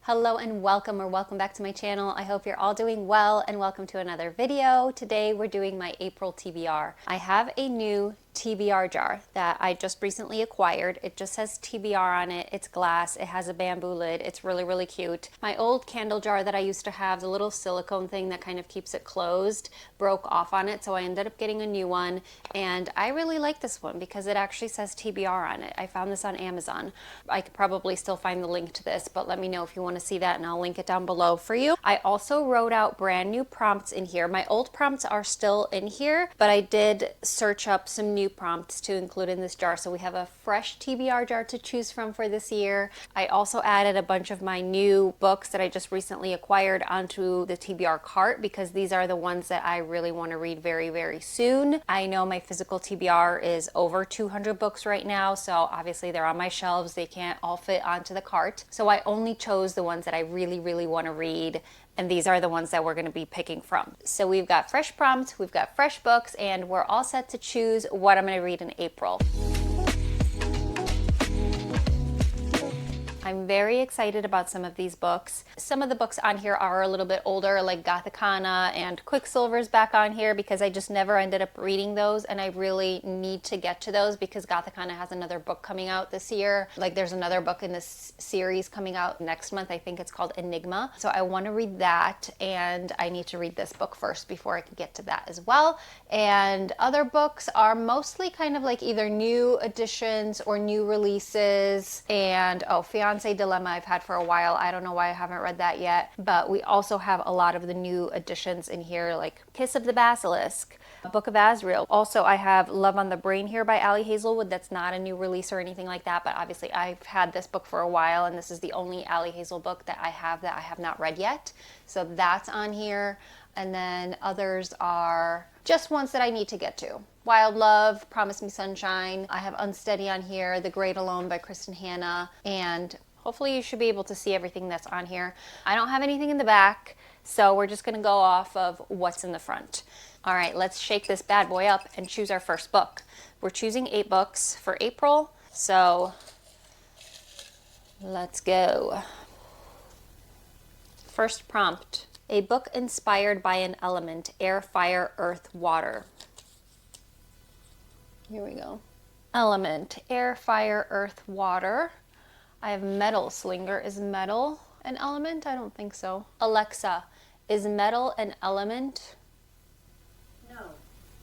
Hello and welcome back to my channel. I hope you're all doing well and welcome to another video. Today we're doing my April TBR. I have a new TBR jar that I just recently acquired. It just says TBR on it. It's glass. It has a bamboo lid. It's really cute. My old candle jar that I used to have, the little silicone thing that kind of keeps it closed, broke off on it, so I ended up getting a new one, and I really like this one because it actually says TBR on it. I found this on Amazon. I could probably still find the link to this, but let me know if you want to see that and I'll link it down below for you. I also wrote out brand new prompts in here. My old prompts are still in here, but I did search up some new prompts to include in this jar. So we have a fresh TBR jar to choose from for this year. I also added a bunch of my new books that I just recently acquired onto the TBR cart because these are the ones that I really want to read very soon. I know my physical TBR is over 200 books right now, so obviously they're on my shelves. They can't all fit onto the cart. So I only chose the ones that I really want to read, and these are the ones that we're going to be picking from. So we've got fresh prompts, we've got fresh books, and we're all set to choose what I'm going to read in April. I'm very excited about some of these books. Some of the books on here are a little bit older, like Gothicana and Quicksilver's back on here because I just never ended up reading those, and I really need to get to those because Gothicana has another book coming out this year. Like there's another book in this series coming out next month. I think it's called Enigma. So I want to read that, and I need to read this book first before I can get to that as well. And other books are mostly kind of like either new editions or new releases. And Fiancé Dilemma I've had for a while. I don't know why I haven't read that yet, but we also have a lot of the new editions in here, like Kiss of the Basilisk, Book of Azrael. Also, I have Love on the Brain here by Ali Hazelwood. That's not a new release or anything like that, but obviously I've had this book for a while, and this is the only Ali Hazel book that I have not read yet. So that's on here. And then others are just ones that I need to get to. Wild Love, Promise Me Sunshine. I have Unsteady on here, The Great Alone by Kristen Hanna, and hopefully you should be able to see everything that's on here. I don't have anything in the back, so we're just gonna go off of what's in the front. All right, let's shake this bad boy up and choose our first book. We're choosing 8 books for April, so let's go. First prompt, a book inspired by an element, air, fire, earth, water. Here we go. Element, air, fire, earth, water. I have metal. Slinger. Is metal an element? I don't think so. Alexa, is metal an element? No.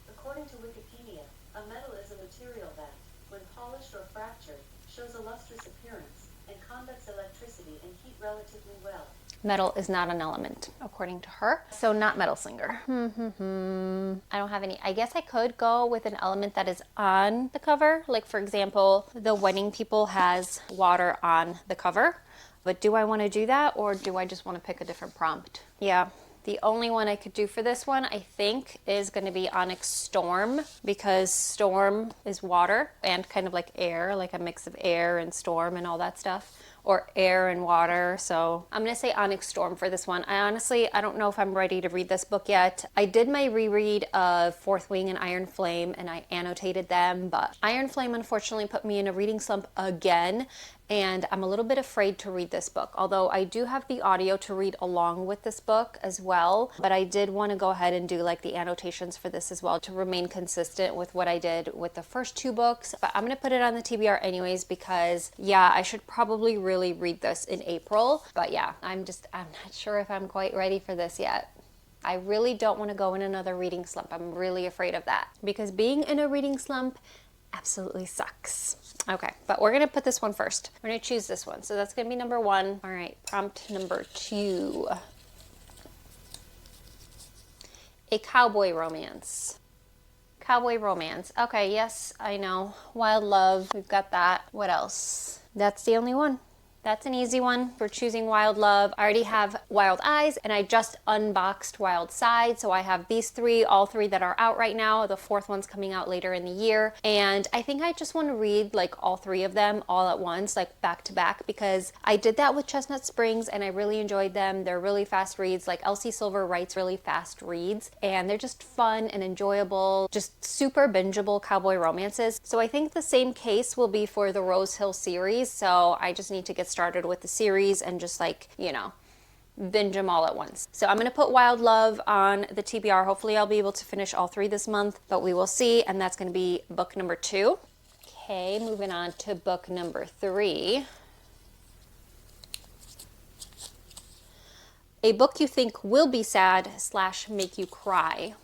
According to Wikipedia, a metal is a material that, when polished or fractured, shows a lustrous appearance and conducts electricity and heat relatively well. Metal is not an element, according to her. So not metal slinger. I don't have any. I guess I could go with an element that is on the cover. Like for example, The Wedding People has water on the cover. But do I want to do that, or do I just want to pick a different prompt? Yeah. The only one I could do for this one, I think, is going to be Onyx Storm, because storm is water and kind of like air, like a mix of air and storm and all that stuff, or air and water. So I'm going to say Onyx Storm for this one. I don't know if I'm ready to read this book yet. I did my reread of Fourth Wing and Iron Flame, and I annotated them, but Iron Flame unfortunately put me in a reading slump again, and I'm a little bit afraid to read this book, although I do have the audio to read along with this book as well. But I did want to go ahead and do like the annotations for this as well to remain consistent with what I did with the first 2 books. But I'm going to put it on the TBR anyways because, yeah, I should probably really read this in April. But yeah, I'm not sure if I'm quite ready for this yet. I really don't want to go in another reading slump. I'm really afraid of that because being in a reading slump absolutely sucks. Okay, but we're gonna put this one first. We're gonna choose this one. So that's gonna be number 1. All right, prompt number 2. A cowboy romance. Cowboy romance. Okay, yes, I know. Wild Love, we've got that. What else? That's the only one. That's an easy one. We're choosing Wild Love. I already have Wild Eyes, and I just unboxed Wild Side. So I have these 3, all 3 that are out right now. The 4th one's coming out later in the year. And I think I just want to read like all 3 of them all at once, like back to back, because I did that with Chestnut Springs and I really enjoyed them. They're really fast reads. Like Elsie Silver writes really fast reads, and they're just fun and enjoyable, just super bingeable cowboy romances. So I think the same case will be for the Rose Hill series. So I just need to get started with the series and just like, you know, binge them all at once. So I'm going to put Wild Love on the TBR. Hopefully I'll be able to finish all 3 this month, but we will see. And that's going to be book number 2. Okay, moving on to book number 3. A book you think will be sad / make you cry.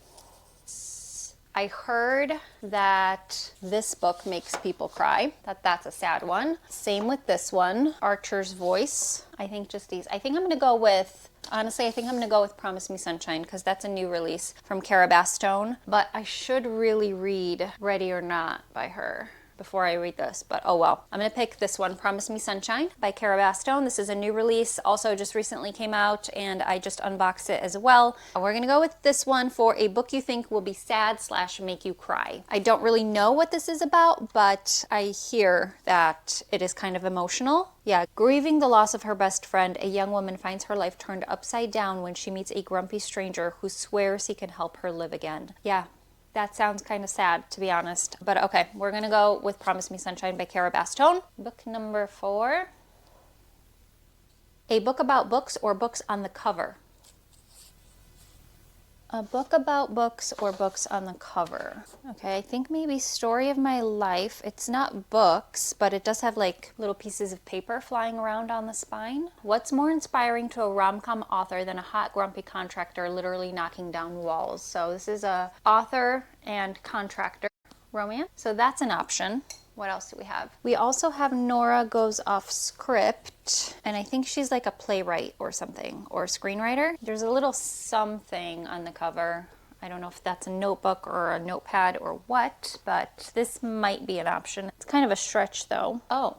I heard that this book makes people cry, that's a sad one. Same with this one, Archer's Voice. I think just these. I think I'm going to go with, honestly, I think I'm going to go with Promise Me Sunshine because that's a new release from Cara Bastone. But I should really read Ready or Not by her before I read this, but oh well. I'm gonna pick this one, Promise Me Sunshine by Cara Bastone. This is a new release, also just recently came out, and I just unboxed it as well. We're gonna go with this one for a book you think will be sad / make you cry. I don't really know what this is about, but I hear that it is kind of emotional. Yeah, grieving the loss of her best friend, a young woman finds her life turned upside down when she meets a grumpy stranger who swears he can help her live again. Yeah. That sounds kind of sad, to be honest. But okay, we're going to go with Promise Me Sunshine by Cara Bastone. Book number 4. A book about books or books on the cover. A book about books or books on the cover. Okay, I think maybe Story of My Life. It's not books, but it does have like little pieces of paper flying around on the spine. What's more inspiring to a rom-com author than a hot, grumpy contractor literally knocking down walls? So this is a author and contractor romance. So that's an option. What else do we have? We also have Nora Goes Off Script, and I think she's like a playwright or something, or a screenwriter. There's a little something on the cover. I don't know if that's a notebook or a notepad or what, but this might be an option. It's kind of a stretch though. Oh.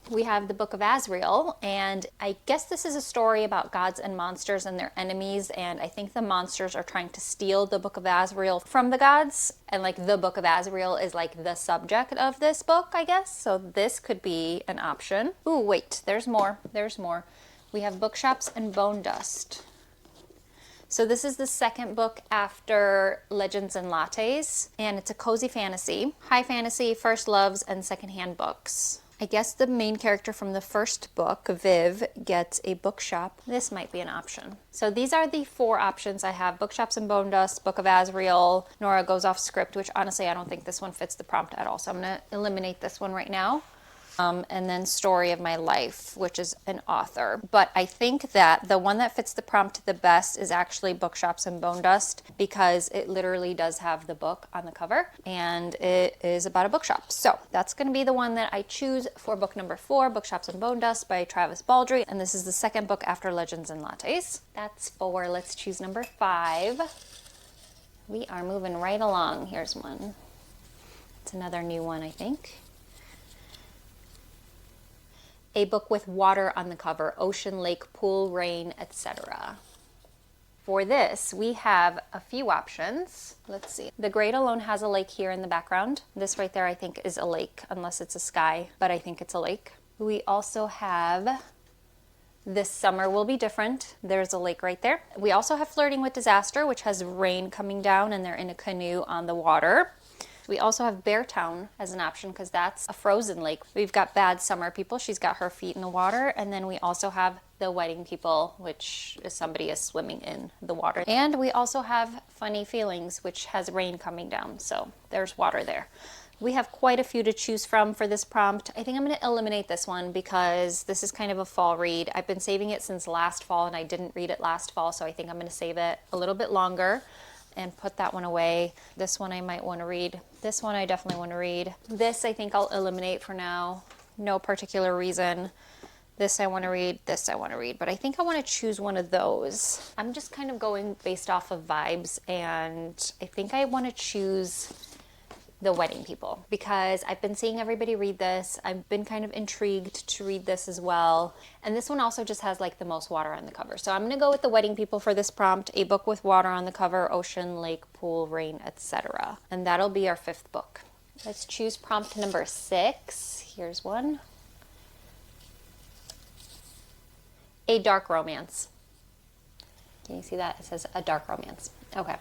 We have the Book of Azrael, and I guess this is a story about gods and monsters and their enemies, and I think the monsters are trying to steal the Book of Azrael from the gods, and like the Book of Azrael is like the subject of this book, I guess, so this could be an option. Ooh, wait, there's more. We have Bookshops and Bone Dust. So this is the second book after Legends and Lattes, and it's a cozy fantasy, high fantasy, first loves, and secondhand books. I guess the main character from the first book, Viv, gets a bookshop. This might be an option. So these are the 4 options I have. Bookshops and Bone Dust, Book of Azrael, Nora Goes Off Script, which honestly I don't think this one fits the prompt at all. So I'm going to eliminate this one right now. And then Story of My Life, which is an author. But I think that the one that fits the prompt the best is actually Bookshops and Bone Dust, because it literally does have the book on the cover, and it is about a bookshop. So that's going to be the one that I choose for book number 4, Bookshops and Bone Dust by Travis Baldree. And this is the second book after Legends and Lattes. That's 4. Let's choose number 5. We are moving right along. Here's one. It's another new one, I think. A book with water on the cover, ocean, lake, pool, rain, etc. For this, we have a few options. Let's see. The Great Alone has a lake here in the background. This right there I think is a lake, unless it's a sky, but I think it's a lake. We also have This Summer Will Be Different. There's a lake right there. We also have Flirting with Disaster, which has rain coming down and they're in a canoe on the water. We also have Beartown as an option because that's a frozen lake. We've got Bad Summer People. She's got her feet in the water. And then we also have The Wedding People, which is somebody is swimming in the water. And we also have Funny Feelings, which has rain coming down. So there's water there. We have quite a few to choose from for this prompt. I think I'm going to eliminate this one because this is kind of a fall read. I've been saving it since last fall and I didn't read it last fall. So I think I'm going to save it a little bit longer and put that one away. This one I might want to read. This one I definitely want to read. This I think I'll eliminate for now. No particular reason. This I want to read, this I want to read, but I think I want to choose one of those. I'm just kind of going based off of vibes, and I think I want to choose The Wedding People because I've been seeing everybody read this. I've been kind of intrigued to read this as well. And this one also just has like the most water on the cover. So I'm going to go with The Wedding People for this prompt. A book with water on the cover, ocean, lake, pool, rain, etc. And that'll be our 5th book. Let's choose prompt number 6. Here's one. A dark romance. Can you see that? It says a dark romance. Okay.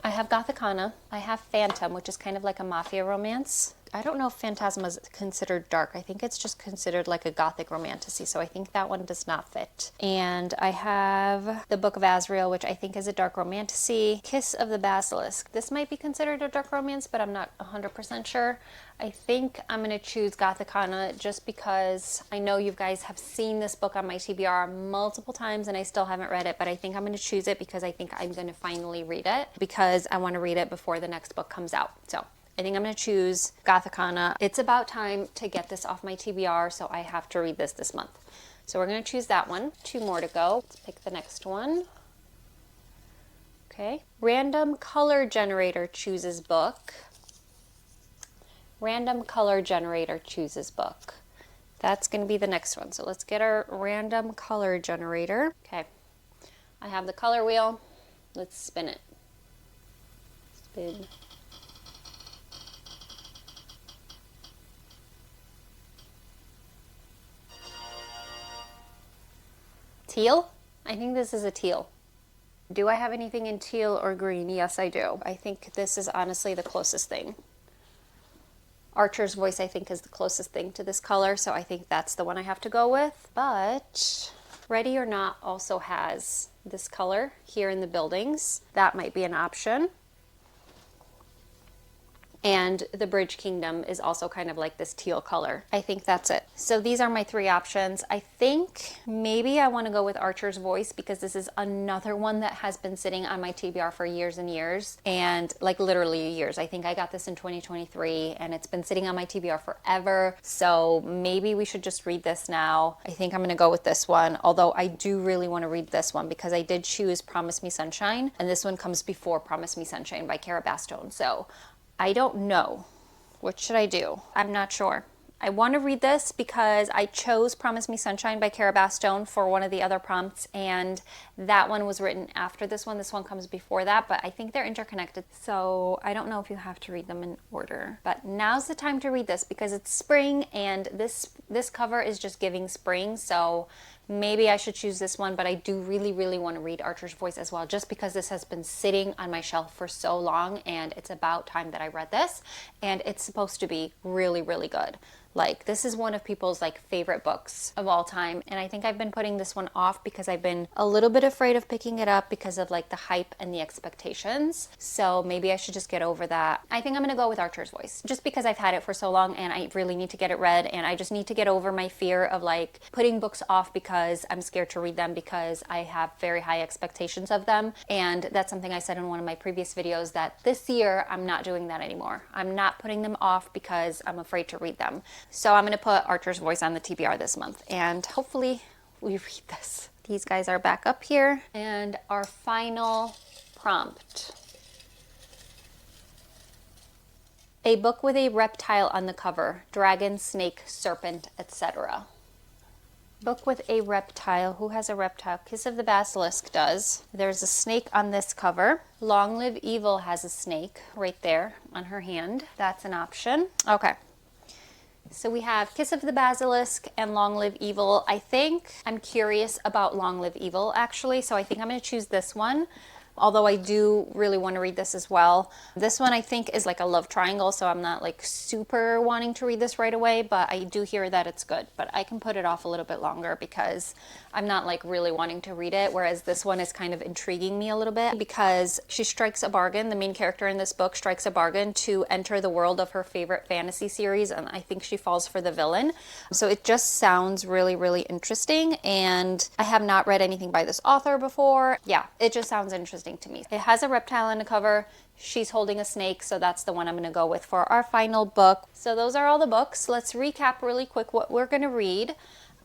I have Gothicana. I have Phantom, which is kind of like a mafia romance. I don't know if Phantasma is considered dark. I think it's just considered like a gothic romantasy, so I think that one does not fit. And I have the Book of Azrael, which I think is a dark romantasy. Kiss of the Basilisk. This might be considered a dark romance, but I'm not 100% sure. I think I'm going to choose Gothicana just because I know you guys have seen this book on my TBR multiple times and I still haven't read it, but I think I'm going to choose it because I think I'm going to finally read it because I want to read it before the next book comes out. So I think I'm going to choose Gothicana. It's about time to get this off my TBR, so I have to read this month. So we're going to choose that one. 2 more to go. Let's pick the next one. Okay. Random color generator chooses book. Random color generator chooses book. That's going to be the next one. So let's get our random color generator. Okay. I have the color wheel. Let's spin it. Spin. Teal? I think this is a teal. Do I have anything in teal or green? Yes, I do. I think this is honestly the closest thing. Archer's Voice, I think, is the closest thing to this color, so I think that's the one I have to go with. But Ready or Not also has this color here in the buildings. That might be an option. And the Bridge Kingdom is also kind of like this teal color. I think that's it. So these are my 3 options. I think maybe I want to go with Archer's Voice because this is another one that has been sitting on my TBR for years and years, and like literally years. I think I got this in 2023 and it's been sitting on my TBR forever. So maybe we should just read this now. I think I'm going to go with this one, although I do really want to read this one because I did choose Promise Me Sunshine, and this one comes before Promise Me Sunshine by Cara Bastone. So I don't know. What should I do? I'm not sure. I want to read this because I chose Promise Me Sunshine by Cara Bastone for one of the other prompts, and that one was written after this one. This one comes before that, but I think they're interconnected. So I don't know if you have to read them in order. But now's the time to read this because it's spring, and this cover is just giving spring. So maybe I should choose this one, but I do really, really want to read Archer's Voice as well, just because this has been sitting on my shelf for so long, and it's about time that I read this, and it's supposed to be really, really good. Like, this is one of people's like favorite books of all time, and I think I've been putting this one off because I've been a little bit afraid of picking it up because of like the hype and the expectations. So maybe I should just get over that. I think I'm gonna go with Archer's Voice just because I've had it for so long and I really need to get it read, and I just need to get over my fear of like putting books off because I'm scared to read them because I have very high expectations of them. And that's something I said in one of my previous videos, that this year I'm not doing that anymore. I'm not putting them off because I'm afraid to read them. So I'm going to put Archer's Voice on the TBR this month, and hopefully we read this. These guys are back up here, and our final prompt. A book with a reptile on the cover: dragon, snake, serpent, etc. Book with a reptile. Who has a reptile? Kiss of the Basilisk does. There's a snake on this cover. Long Live Evil has a snake right there on her hand. That's an option. Okay. So we have Kiss of the Basilisk and Long Live Evil. I think I'm curious about Long Live Evil, actually, so I think I'm going to choose this one. Although I do really want to read this as well. This one I think is like a love triangle, so I'm not like super wanting to read this right away, but I do hear that it's good. But I can put it off a little bit longer because I'm not like really wanting to read it, whereas this one is kind of intriguing me a little bit because she strikes a bargain. The main character in this book strikes a bargain to enter the world of her favorite fantasy series, and I think she falls for the villain. So it just sounds really, really interesting, and I have not read anything by this author before. Yeah, it just sounds interesting to me. It has a reptile on the cover. She's holding a snake, so that's the one I'm going to go with for our final book. So those are all the books. Let's recap really quick what we're going to read.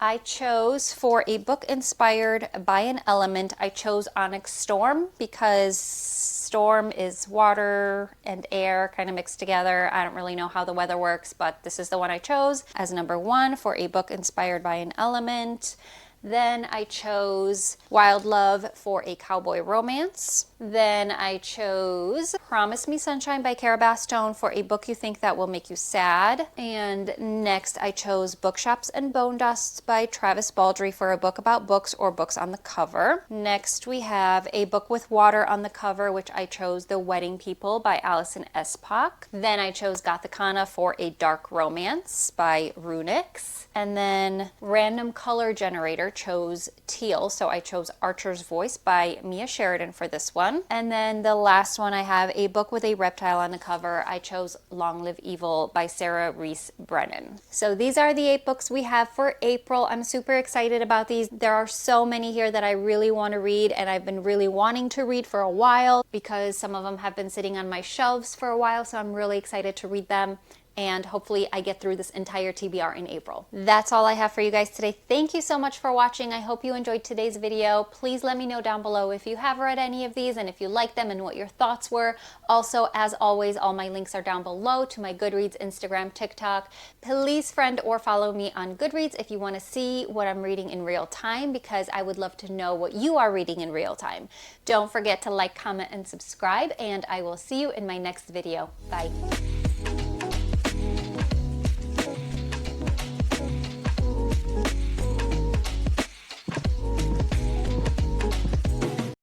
I chose, for a book inspired by an element, I chose Onyx Storm because storm is water and air kind of mixed together. I don't really know how the weather works, but this is the one I chose as number 1 for a book inspired by an element. Then I chose Wild Love for a cowboy romance. Then I chose Promise Me Sunshine by Cara Bastone for a book you think that will make you sad. And next I chose Bookshops and Bone Dusts by Travis Baldree for a book about books or books on the cover. Next we have A Book with Water on the cover, which I chose The Wedding People by Alison Espock. Then I chose Gothicana for a dark romance by Runix. And then Random Color Generator chose Teal, so I chose Archer's Voice by Mia Sheridan for this one. And then the last one I have A Book with a Reptile on the cover. I chose Long Live Evil by Sarah Reese Brennan. So these are the 8 books we have for April. I'm super excited about these. There are so many here that I really want to read, and I've been really wanting to read for a while because some of them have been sitting on my shelves for a while, so I'm really excited to read them. And hopefully I get through this entire TBR in April. That's all I have for you guys today. Thank you so much for watching. I hope you enjoyed today's video. Please let me know down below if you have read any of these and if you like them and what your thoughts were. Also, as always, all my links are down below to my Goodreads, Instagram, TikTok. Please friend or follow me on Goodreads if you want to see what I'm reading in real time, because I would love to know what you are reading in real time. Don't forget to like, comment, and subscribe, and I will see you in my next video. Bye.